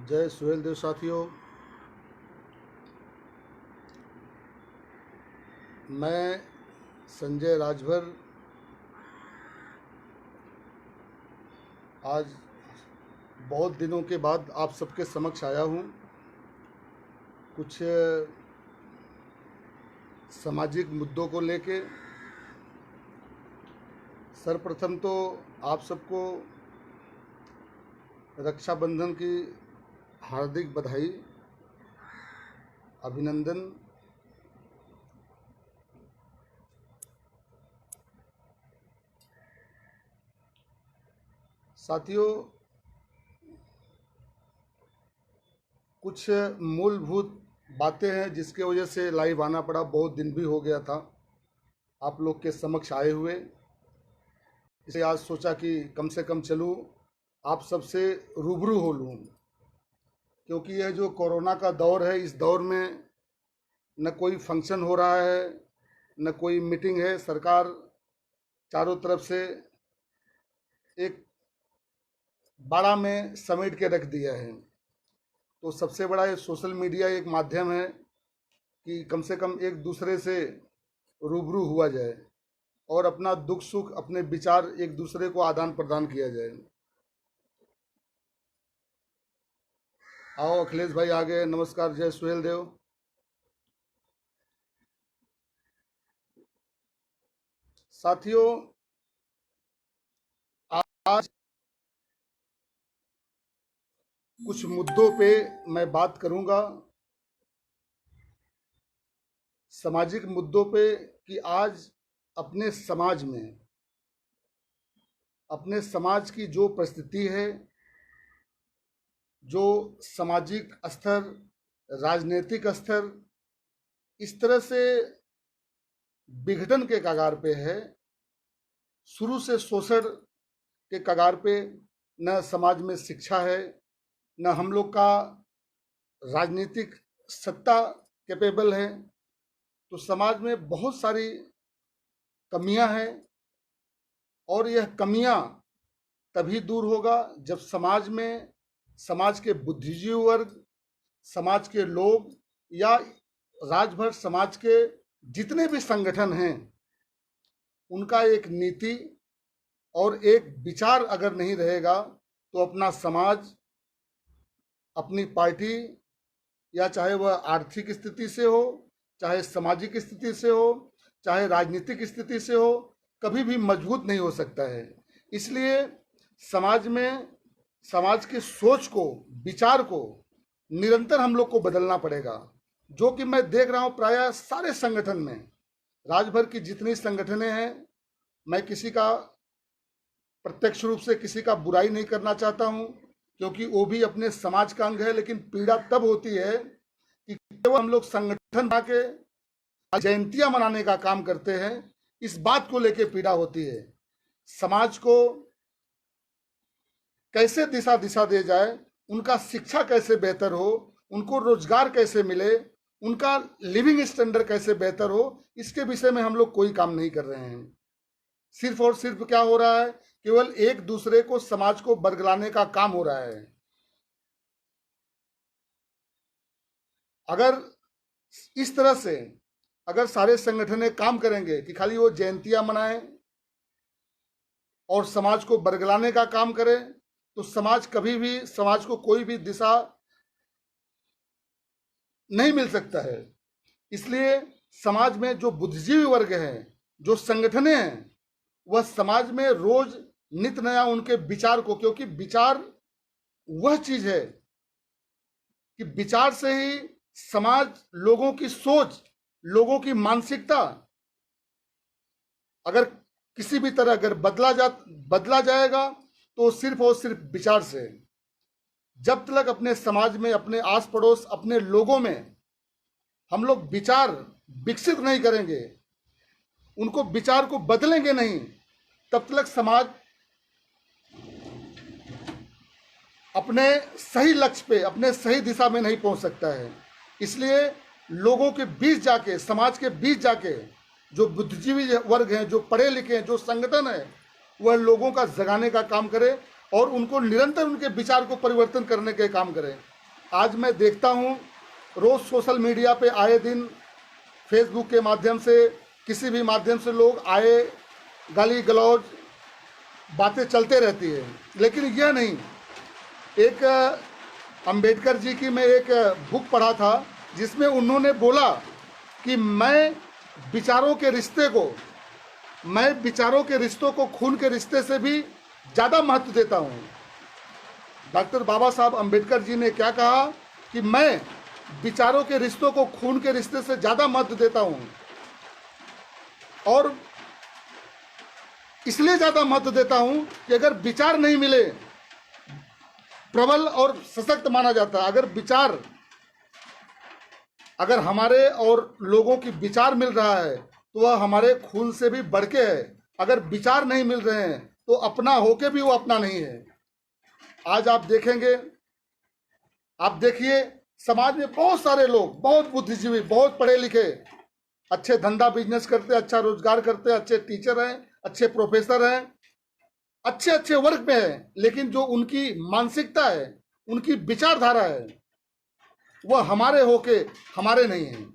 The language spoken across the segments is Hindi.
जय सुहेल देव साथियों। मैं संजय राजभर आज बहुत दिनों के बाद आप सबके समक्ष आया हूँ। कुछ सामाजिक मुद्दों को लेके सर्वप्रथम तो आप सबको रक्षाबंधन की हार्दिक बधाई, अभिनंदन। साथियों, कुछ मूलभूत बातें हैं जिसके वजह से लाइव आना पड़ा। बहुत दिन भी हो गया था आप लोग के समक्ष आए हुए, इसलिए आज सोचा कि कम से कम चलूँ, आप सबसे रूबरू हो लूँ। क्योंकि यह जो कोरोना का दौर है, इस दौर में न कोई फंक्शन हो रहा है, न कोई मीटिंग है। सरकार चारों तरफ से एक बाड़ा में समेट के रख दिया है। तो सबसे बड़ा ये सोशल मीडिया एक माध्यम है कि कम से कम एक दूसरे से रूबरू हुआ जाए और अपना दुख सुख, अपने विचार एक दूसरे को आदान प्रदान किया जाए। आओ अखिलेश भाई आगे। नमस्कार, जय सुहेल देव। साथियों, आज कुछ मुद्दों पे मैं बात करूंगा, सामाजिक मुद्दों पे, कि आज अपने समाज की जो परिस्थिति है, जो सामाजिक स्तर, राजनीतिक स्तर इस तरह से विघटन के कगार पे है, शुरू से शोषण के कगार पे। न समाज में शिक्षा है, न हम लोग का राजनीतिक सत्ता कैपेबल है। तो समाज में बहुत सारी कमियां हैं और यह कमियां तभी दूर होगा जब समाज के बुद्धिजीवी वर्ग, समाज के लोग या राजभर समाज के जितने भी संगठन हैं, उनका एक नीति और एक विचार अगर नहीं रहेगा तो अपना समाज, अपनी पार्टी, या चाहे वह आर्थिक स्थिति से हो, चाहे सामाजिक स्थिति से हो, चाहे राजनीतिक स्थिति से हो, कभी भी मजबूत नहीं हो सकता है। इसलिए समाज की सोच को, विचार को निरंतर हम लोग को बदलना पड़ेगा, जो कि मैं देख रहा हूँ प्रायः सारे संगठन में। राजभर की जितनी संगठनें हैं, मैं किसी का प्रत्यक्ष रूप से किसी का बुराई नहीं करना चाहता हूँ, क्योंकि वो भी अपने समाज का अंग है। लेकिन पीड़ा तब होती है कि केवल हम लोग संगठन बना के जयंतियां मनाने का काम करते हैं, इस बात को लेके पीड़ा होती है। समाज को कैसे दिशा दे जाए, उनका शिक्षा कैसे बेहतर हो, उनको रोजगार कैसे मिले, उनका लिविंग स्टैंडर्ड कैसे बेहतर हो, इसके विषय में हम लोग कोई काम नहीं कर रहे हैं। सिर्फ और सिर्फ क्या हो रहा है, केवल एक दूसरे को, समाज को बरगलाने का काम हो रहा है। अगर इस तरह से अगर सारे संगठन काम करेंगे कि खाली वो जयंतियां मनाएं और समाज को बरगलाने का काम करें, तो समाज को कोई भी दिशा नहीं मिल सकता है। इसलिए समाज में जो बुद्धिजीवी वर्ग हैं, जो संगठनें हैं, वह समाज में रोज नित नया उनके विचार को, क्योंकि विचार वह चीज है कि विचार से ही समाज, लोगों की सोच, लोगों की मानसिकता अगर किसी भी तरह अगर बदला जाएगा तो सिर्फ और सिर्फ विचार से। जब तक अपने समाज में, अपने आस पड़ोस, अपने लोगों में हम लोग विचार विकसित नहीं करेंगे, उनको विचार को बदलेंगे नहीं, तब तक समाज अपने सही लक्ष्य पे, अपने सही दिशा में नहीं पहुंच सकता है। इसलिए लोगों के बीच जाके, समाज के बीच जाके, जो बुद्धिजीवी वर्ग हैं, जो पढ़े लिखे हैं, जो संगठन है, वह लोगों का जगाने का काम करे और उनको निरंतर उनके विचार को परिवर्तन करने के काम करें। आज मैं देखता हूँ रोज़ सोशल मीडिया पे आए दिन फेसबुक के माध्यम से किसी भी माध्यम से लोग आए गाली गलौज बातें चलते रहती है, लेकिन यह नहीं। एक अंबेडकर जी की मैं एक बुक पढ़ा था जिसमें उन्होंने बोला कि मैं विचारों के रिश्तों को खून के रिश्ते से भी ज़्यादा महत्व देता हूँ। डॉक्टर बाबा साहब अंबेडकर जी ने क्या कहा कि मैं विचारों के रिश्तों को खून के रिश्ते से ज़्यादा महत्व देता हूँ, और इसलिए ज़्यादा महत्व देता हूँ कि अगर विचार नहीं मिले, प्रबल और सशक्त माना जाता है। अगर हमारे और लोगों की विचार मिल रहा है तो वह हमारे खून से भी बढ़ के है। अगर विचार नहीं मिल रहे हैं तो अपना होके भी वो अपना नहीं है। आज आप देखेंगे, आप देखिए समाज में बहुत सारे लोग, बहुत बुद्धिजीवी, बहुत पढ़े लिखे, अच्छे धंधा बिजनेस करते, अच्छा रोजगार करते, अच्छे टीचर हैं, अच्छे प्रोफेसर हैं, अच्छे अच्छे वर्ग में है, लेकिन जो उनकी मानसिकता है, उनकी विचारधारा है, वह हमारे होके हमारे नहीं है।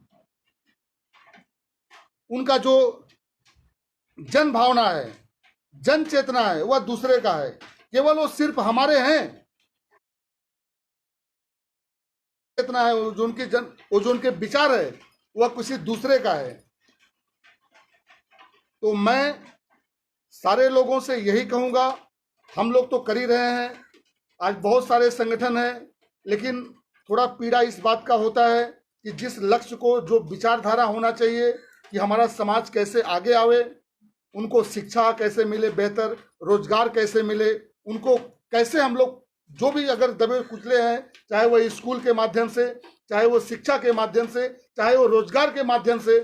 उनका जो जन भावना है, जन चेतना है, वह दूसरे का है। केवल वो सिर्फ हमारे हैं चेतना है, जो उनके विचार है वह किसी दूसरे का है। तो मैं सारे लोगों से यही कहूँगा, हम लोग तो कर ही रहे हैं, आज बहुत सारे संगठन हैं, लेकिन थोड़ा पीड़ा इस बात का होता है कि जिस लक्ष्य को, जो विचारधारा होना चाहिए कि हमारा समाज कैसे आगे आवे, उनको शिक्षा कैसे मिले, बेहतर रोजगार कैसे मिले, उनको कैसे हम लोग जो भी अगर दबे कुचले हैं, चाहे वो स्कूल के माध्यम से, चाहे वो शिक्षा के माध्यम से, चाहे वो रोजगार के माध्यम से,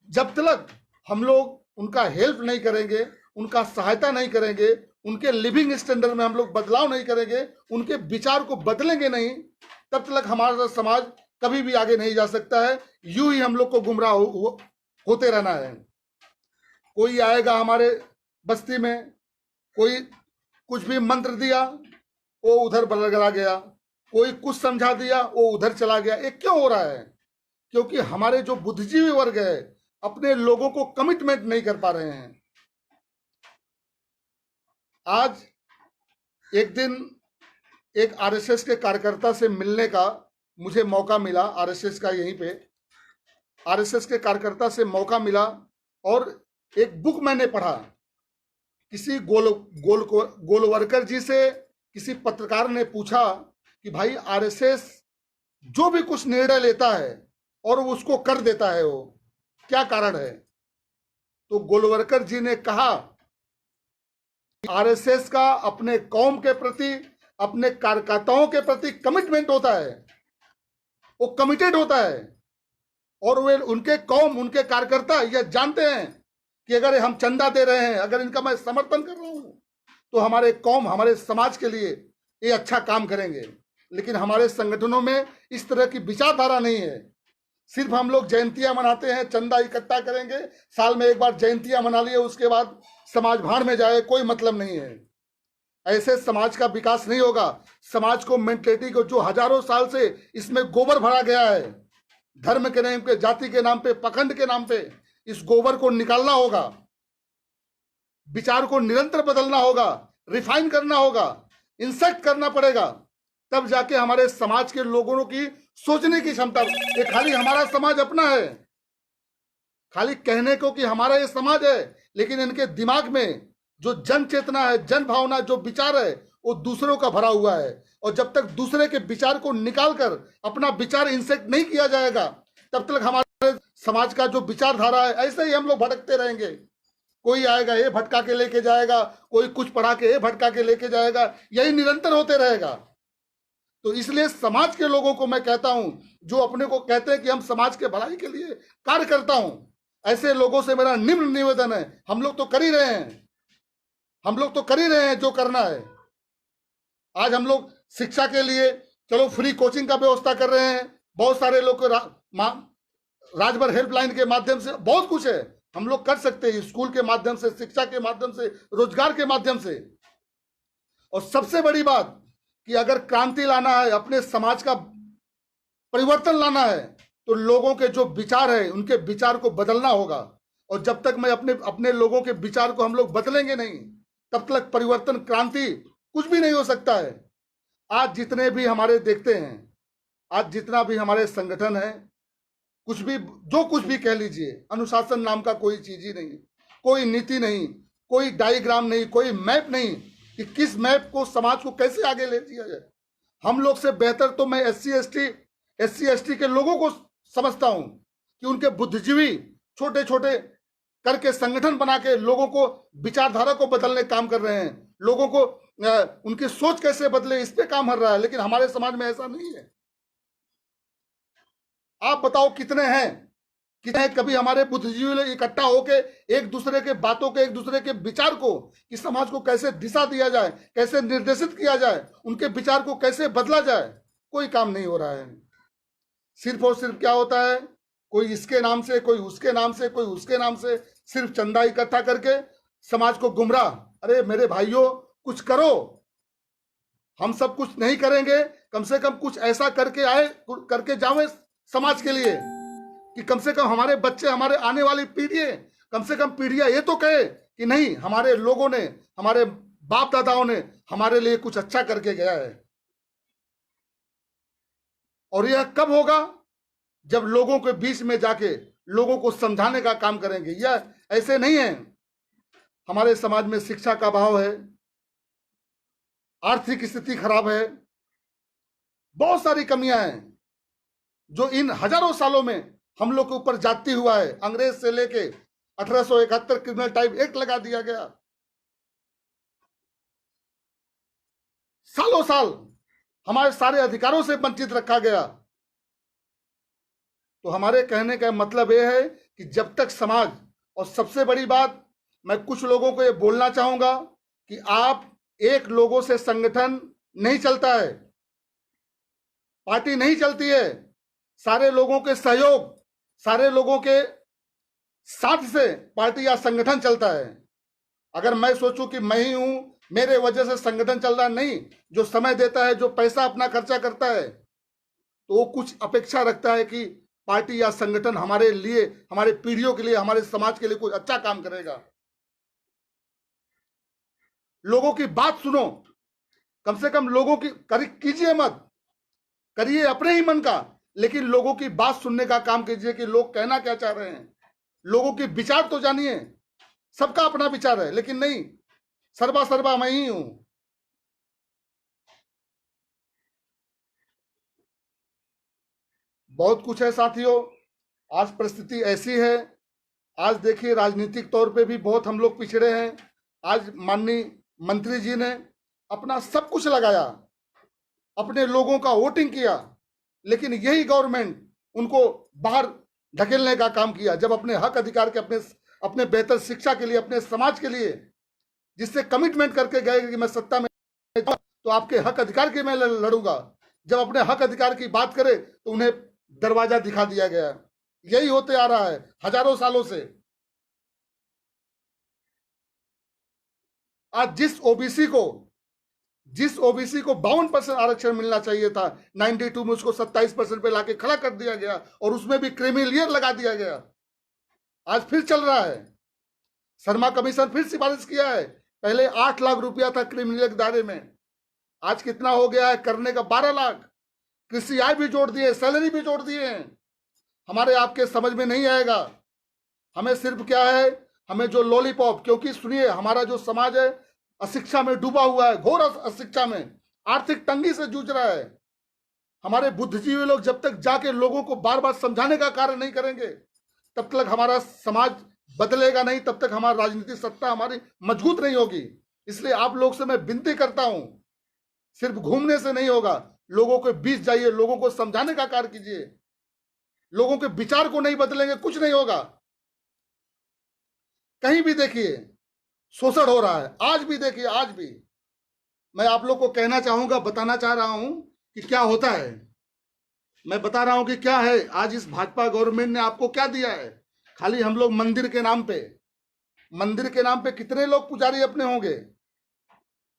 जब तक हम लोग उनका हेल्प नहीं करेंगे, उनका सहायता नहीं करेंगे, उनके लिविंग स्टैंडर्ड में हम लोग बदलाव नहीं करेंगे, उनके विचार को बदलेंगे नहीं, तब तक हमारा समाज कभी भी आगे नहीं जा सकता है। यूं ही हम लोग को गुमराह होते रहना है। कोई आएगा हमारे बस्ती में, कोई कुछ भी मंत्र दिया, वो उधर बदला गया, कोई कुछ समझा दिया, वो उधर चला गया। ये क्यों हो रहा है? क्योंकि हमारे जो बुद्धिजीवी वर्ग है अपने लोगों को कमिटमेंट नहीं कर पा रहे हैं। आज एक दिन एक आरएसएस के कार्यकर्ता से मिलने का मुझे मौका मिला, आरएसएस का यहीं पे आरएसएस के कार्यकर्ता से मौका मिला, और एक बुक मैंने पढ़ा। किसी गोलवरकर जी से किसी पत्रकार ने पूछा कि भाई आरएसएस जो भी कुछ निर्णय लेता है और उसको कर देता है, वो क्या कारण है? तो गोलवरकर जी ने कहा आरएसएस का अपने कौम के प्रति, अपने कार्यकर्ताओं के प्रति कमिटमेंट होता है, वो कमिटेड होता है, और वे उनके कौम, उनके कार्यकर्ता यह जानते हैं कि अगर हम चंदा दे रहे हैं, अगर इनका मैं समर्थन कर रहा हूं, तो हमारे कौम, हमारे समाज के लिए ये अच्छा काम करेंगे। लेकिन हमारे संगठनों में इस तरह की विचारधारा नहीं है। सिर्फ हम लोग जयंतियां मनाते हैं, चंदा इकट्ठा करेंगे, साल में एक बार जयंतियां मना लिए, उसके बाद समाज भाड़ में जाए, कोई मतलब नहीं है। ऐसे समाज का विकास नहीं होगा। समाज को, मेंटेलिटी को, जो हजारों साल से इसमें गोबर भरा गया है, धर्म के नाम पे, जाति के नाम पे, पखंड के नाम पे, इस गोबर को निकालना होगा, विचार को निरंतर बदलना होगा, रिफाइन करना होगा, इंसेक्ट करना पड़ेगा, तब जाके हमारे समाज के लोगों की सोचने की क्षमता। ये खाली हमारा समाज अपना है, खाली कहने को कि हमारा ये समाज है, लेकिन इनके दिमाग में जो जन चेतना है, जन भावना, जो विचार है, वो दूसरों का भरा हुआ है। और जब तक दूसरे के विचार को निकालकर अपना विचार इंसेक्ट नहीं किया जाएगा, तब तक हमारे समाज का जो विचारधारा है, ऐसे ही हम लोग भटकते रहेंगे। कोई आएगा, ये भटका के लेके जाएगा, कोई कुछ पढ़ा के ये भटका के लेके जाएगा, यही निरंतर होते रहेगा। तो इसलिए समाज के लोगों को मैं कहता हूं, जो अपने को कहते हैं कि हम समाज के भलाई के लिए कार्य करता हूं, ऐसे लोगों से मेरा निम्न निवेदन है, हम लोग तो कर ही रहे हैं, हम लोग तो कर ही रहे हैं जो करना है। आज हम लोग शिक्षा के लिए चलो फ्री कोचिंग का व्यवस्था कर रहे हैं, बहुत सारे लोग को राजभर हेल्पलाइन के माध्यम से बहुत कुछ है, हम लोग कर सकते हैं, स्कूल के माध्यम से, शिक्षा के माध्यम से, रोजगार के माध्यम से। और सबसे बड़ी बात कि अगर क्रांति लाना है, अपने समाज का परिवर्तन लाना है तो लोगों के जो विचार है उनके विचार को बदलना होगा। और जब तक मैं अपने अपने लोगों के विचार को हम लोग बदलेंगे नहीं, तब तक परिवर्तन, क्रांति कुछ भी नहीं हो सकता है। आज जितने भी हमारे देखते हैं, आज जितना भी हमारे संगठन है, कुछ भी जो कुछ भी कह लीजिए, अनुशासन नाम का कोई चीज ही नहीं, कोई नीति नहीं, कोई डायग्राम नहीं, कोई मैप नहीं कि किस मैप को समाज को कैसे आगे ले दिया जाए। हम लोग से बेहतर तो मैं एससी एसटी के लोगों को समझता हूं कि उनके बुद्धिजीवी छोटे छोटे करके संगठन बना के लोगों को विचारधारा को बदलने काम कर रहे हैं, लोगों को उनकी सोच कैसे बदले इस पे काम कर रहा है। लेकिन हमारे समाज में ऐसा नहीं है। आप बताओ कितने हैं कभी हमारे बुद्धिजीवी लोग इकट्ठा होके एक दूसरे के बातों के, एक दूसरे के विचार को, कि समाज को कैसे दिशा दिया जाए, कैसे निर्देशित किया जाए, उनके विचार को कैसे बदला जाए, कोई काम नहीं हो रहा है। सिर्फ और सिर्फ क्या होता है, कोई इसके नाम से, कोई उसके नाम से, कोई उसके नाम से, सिर्फ चंदा इकट्ठा करके समाज को गुमराह। अरे मेरे भाइयों, कुछ करो। हम सब कुछ नहीं करेंगे, कम से कम कुछ ऐसा करके जाओ समाज के लिए कि कम से कम हमारे बच्चे, हमारे आने वाली पीढ़ी, कम से कम पीढ़ियां ये तो कहे कि नहीं, हमारे लोगों ने, हमारे बाप दादाओं ने हमारे लिए कुछ अच्छा करके गया है। और यह कब होगा? जब लोगों के बीच में जाके लोगों को समझाने का काम करेंगे। यह ऐसे नहीं है। हमारे समाज में शिक्षा का अभाव है, आर्थिक स्थिति खराब है, बहुत सारी कमियां हैं जो इन हजारों सालों में हम लोग के ऊपर जाती हुआ है। अंग्रेज से लेके 1871 क्रिमिनल टाइप एक्ट लगा दिया गया। सालों साल हमारे सारे अधिकारों से वंचित रखा गया। तो हमारे कहने का मतलब यह है कि जब तक समाज, और सबसे बड़ी बात मैं कुछ लोगों को ये बोलना चाहूंगा कि आप एक लोगों से संगठन नहीं चलता है, पार्टी नहीं चलती है। सारे लोगों के सहयोग, सारे लोगों के साथ से पार्टी या संगठन चलता है। अगर मैं सोचूं कि मैं ही हूं, मेरे वजह से संगठन चल रहा, नहीं, जो समय देता है, जो पैसा अपना खर्चा करता है, तो वो कुछ अपेक्षा रखता है कि पार्टी या संगठन हमारे लिए, हमारे पीढ़ियों के लिए, हमारे समाज के लिए कुछ अच्छा काम करेगा। लोगों की बात सुनो, कम से कम लोगों की कीजिए मत, करिए अपने ही मन का, लेकिन लोगों की बात सुनने का काम कीजिए कि लोग कहना क्या चाह रहे हैं। लोगों के विचार तो जानिए, सबका अपना विचार है, लेकिन नहीं सर्वा सर्वा मैं ही हूं। बहुत कुछ है साथियों, आज परिस्थिति ऐसी है। आज देखिए राजनीतिक तौर पे भी बहुत हम लोग पिछड़े हैं। आज माननीय मंत्री जी ने अपना सब कुछ लगाया, अपने लोगों का वोटिंग किया, लेकिन यही गवर्नमेंट उनको बाहर ढकेलने का काम किया। जब अपने हक अधिकार के, अपने बेहतर शिक्षा के लिए, अपने समाज के लिए जिससे कमिटमेंट करके गए कि मैं सत्ता में तो आपके हक अधिकार के मैं लड़ूंगा, जब अपने हक अधिकार की बात करे तो उन्हें दरवाजा दिखा दिया गया। यही होते आ रहा है हजारों सालों से। आज जिस ओबीसी को 52% आरक्षण मिलना चाहिए था, 92 में उसको 27% पे लाके खड़ा कर दिया गया, और उसमें भी क्रीमी लेयर लगा दिया गया। आज फिर चल रहा है। शर्मा कमीशन फिर सिफारिश किया है। पहले 8 लाख रुपया था क्रीमी लेयर के दायरे में, आज कितना हो गया है करने का? 12 लाख। कृषि आय भी जोड़ दिए, सैलरी भी जोड़ दिए हैं। हमारे आपके समझ में नहीं आएगा। हमें सिर्फ क्या है, हमें जो लॉलीपॉप, क्योंकि सुनिए हमारा जो समाज है अशिक्षा में डूबा हुआ है, घोर अशिक्षा में, आर्थिक तंगी से जूझ रहा है। हमारे बुद्धिजीवी लोग जब तक जाके लोगों को बार बार समझाने का कार्य नहीं करेंगे, तब तक हमारा समाज बदलेगा नहीं, तब तक हमारी राजनीतिक सत्ता हमारी मजबूत नहीं होगी। इसलिए आप लोग से मैं विनती करता हूं, सिर्फ घूमने से नहीं होगा, लोगों के बीच जाइए, लोगों को समझाने का कार्य कीजिए। लोगों के विचार को नहीं बदलेंगे कुछ नहीं होगा। कहीं भी देखिए शोषण हो रहा है, आज भी देखिए, आज भी मैं आप लोग को कहना चाहूंगा, बताना चाह रहा हूं कि क्या होता है। मैं बता रहा हूं कि क्या है। आज इस भाजपा गवर्नमेंट ने आपको क्या दिया है? खाली हम लोग मंदिर के नाम पे कितने लोग पुजारी अपने होंगे?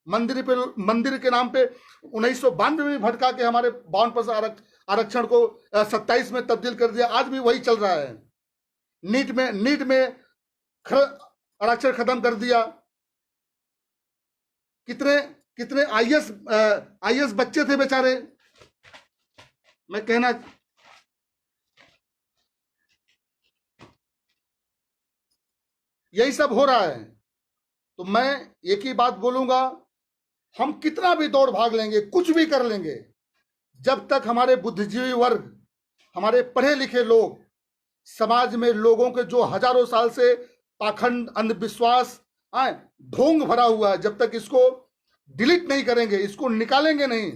मंदिर के नाम पे 1992 में भटका के हमारे 52% आरक्षण को 27 में तब्दील कर दिया। आज भी वही चल रहा है। नीट में आरक्षण खत्म कर दिया। कितने आईएएस बच्चे थे बेचारे। मैं कहना यही सब हो रहा है। तो मैं एक ही बात बोलूंगा, हम कितना भी दौड़ भाग लेंगे, कुछ भी कर लेंगे, जब तक हमारे बुद्धिजीवी वर्ग, हमारे पढ़े लिखे लोग, समाज में लोगों के जो हजारों साल से पाखंड, अंधविश्वास, ढोंग भरा हुआ है, जब तक इसको डिलीट नहीं करेंगे, इसको निकालेंगे नहीं,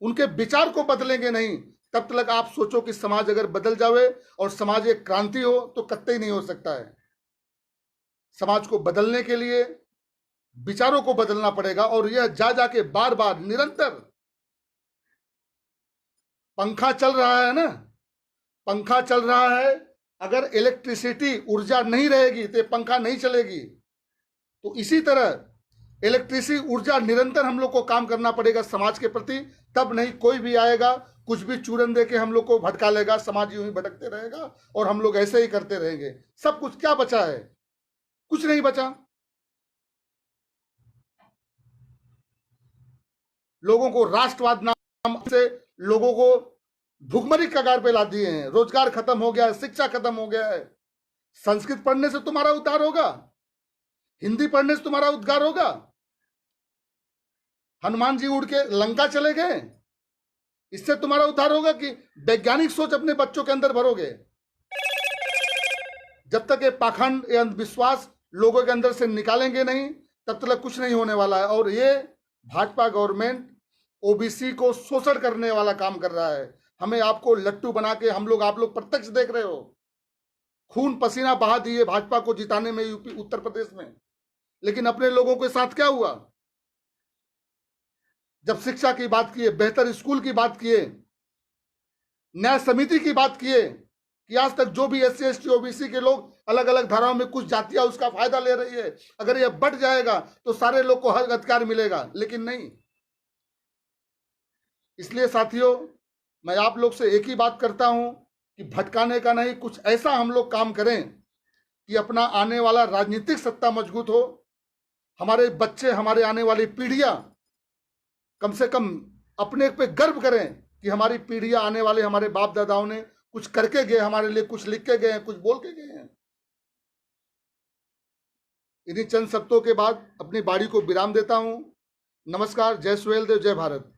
उनके विचार को बदलेंगे नहीं, तब तक आप सोचो कि समाज अगर बदल जावे और समाज एक क्रांति हो तो कतई नहीं हो सकता है। समाज को बदलने के लिए विचारों को बदलना पड़ेगा। और यह जा जाके बार बार निरंतर, पंखा चल रहा है ना, पंखा चल रहा है, अगर इलेक्ट्रिसिटी ऊर्जा नहीं रहेगी तो पंखा नहीं चलेगी। तो इसी तरह इलेक्ट्रिसिटी ऊर्जा निरंतर हम लोग को काम करना पड़ेगा समाज के प्रति, तब नहीं कोई भी आएगा कुछ भी चूरन दे के हम लोग को भटका लेगा। समाज यूं ही भटकते रहेगा और हम लोग ऐसे ही करते रहेंगे। सब कुछ क्या बचा है? कुछ नहीं बचा। लोगों को राष्ट्रवाद नाम से लोगों को भुखमरी कगार पे ला दिए हैं। रोजगार खत्म हो गया है, शिक्षा खत्म हो गया है। संस्कृत पढ़ने से तुम्हारा उद्धार होगा? हिंदी पढ़ने से तुम्हारा उद्धार होगा? हनुमान जी उड़ के लंका चले गए, इससे तुम्हारा उद्धार होगा? कि वैज्ञानिक सोच अपने बच्चों के अंदर भरोगे? जब तक ये पाखंड, ये अंधविश्वास लोगों के अंदर से निकालेंगे नहीं, तब तक कुछ नहीं होने वाला है। और ये भाजपा गवर्नमेंट ओबीसी को शोषण करने वाला काम कर रहा है। हमें आपको लट्टू बना के, हम लोग, आप लोग प्रत्यक्ष देख रहे हो, खून पसीना बहा दिए भाजपा को जिताने में यूपी, उत्तर प्रदेश में। लेकिन अपने लोगों के साथ क्या हुआ? जब शिक्षा की बात किए, बेहतर स्कूल की बात किए, न्याय समिति की बात किए, कि आज तक जो भी SC ST OBC के लोग अलग अलग धाराओं में कुछ जातियां उसका फायदा ले रही है, अगर यह बढ़ जाएगा तो सारे लोग को हक अधिकार मिलेगा, लेकिन नहीं। इसलिए साथियों, मैं आप लोग से एक ही बात करता हूं कि भटकाने का नहीं, कुछ ऐसा हम लोग काम करें कि अपना आने वाला राजनीतिक सत्ता मजबूत हो। हमारे बच्चे, हमारे आने वाली पीढ़ियां कम से कम अपने पे गर्व करें कि हमारी पीढ़ियां, आने वाले हमारे बाप दादाओं ने कुछ करके गए, हमारे लिए कुछ लिख के गए हैं, कुछ बोल के गए हैं। इन्हीं चंद शब्दों के बाद अपनी बारी को विराम देता हूं। नमस्कार, जय सुहेलदेव, जय भारत।